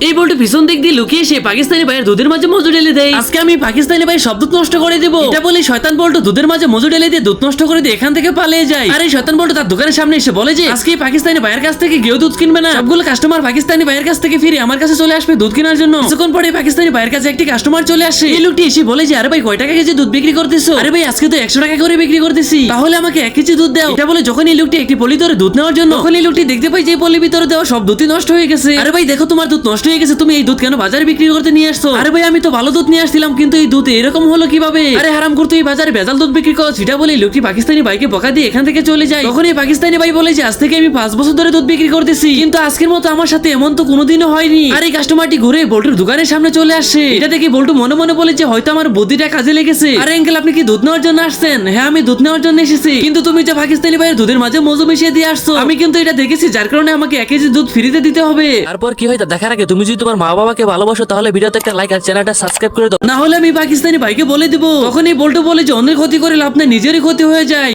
এই বলটা পিছন দিক দিয়ে লুকিয়ে সে পাকিস্তানি ভাইয়ের দুধের মাঝে মজু ঢেলে দেয়। আজকে আমি পাকিস্তানি ভাই সব দুধ নষ্ট করে দেবো, এটা বলে শয়তান বল্টু দুধের মাঝে মজু ঢেলে দিয়ে দুধ নষ্ট করে দিয়ে এখান থেকে পালিয়ে যায়। আর এই শয়তান বল্টু তার দোকানের সামনে এসে বলে যে আজকে পাকিস্তানি ভাইয়ের কাছ থেকে কেউ দুধ কিনবে না, সবগুলো কাস্টমার পাকিস্তানি ভাইয়ের কাছ থেকে ফিরে আমার কাছে চলে আসবে দুধ কেনার জন্য। কিছুক্ষণ পরে পাকিস্তানি ভাইয়ের কাছে একটি কাস্টমার চলে আসে। এই লোকটি এসে বলে যে আরে ভাই কয় টাকা কেজি দুধ বিক্রি করতেছো? আরে ভাই আজকে তো 100 টাকা করে বিক্রি করতেছি, তাহলে আমাকে 1 কেজি দুধ দাও। এটা বলে যখন এই লোকটি একটি পলি ধরে দুধ নেওয়ার জন্য, তখন এই লোকটি দেখতে পাই যে পলির ভিতরে দেওয়া সব দুধই নষ্ট হয়ে গেছে। আরে ভাই দেখো তোমার দুধ নষ্ট হয়ে গেছে, তুমি এই দুধ কেন বাজারে বিক্রি করতে নিয়ে আসছো? আরে ভাই আমি তো ভালো দুধ নিয়ে আসছিলাম, কিন্তু এই দুধ এরকম হলো কিভাবে? আরে হারাম করতে এই বাজারে ভেজাল দুধ বিক্রি করো। সেটা বলে লোকটি পাকিস্তানি ভাইকে বকা দিয়ে এখান থেকে চলে যায়। তখন এই পাকিস্তানি ভাই বলে যে আজ থেকে আমি 5 বছর ধরে দুধ বিক্রি করতেছি, কিন্তু আজকের মতো আমার সাথে এমন তো কোনোদিনও হয়নি। আর এই কাস্টমারটি ঘুরে বল্টুর দোকানের সামনে চলে আসে। এটা দেখে বল্টু মনে মনে বলে যে হয়তো আমার বুদ্ধিটা কাজে লেগেছে। আরে আঙ্কেল আপনি কি দুধ নেওয়ার জন্য আসছেন? হ্যাঁ আমি দুধ নেওয়ার জন্য এসেছি, কিন্তু তুমি যে পাকিস্তানি ভাইয়ের দুধের মাঝে মজু মিশিয়ে দিয়ে আসছো, আমি কিন্তু এটা দেখেছি, যার কারণে আমাকে 1 কেজি দুধ ফ্রিতে দিতে হবে। তারপর কি হয় তা দেখার আগে তুমি যদি তোমার মা বাবাকে ভালোবাসো তাহলে ভিডিওতে একটা লাইক আর চ্যানেলটা সাবস্ক্রাইব করে দাও, না হলে আমি পাকিস্তানি ভাইকে বলে দিব। তখন এই বল্টু বলে যে অন্যের ক্ষতি করে লাভ নেই, নিজেরই ক্ষতি হয়ে যায়।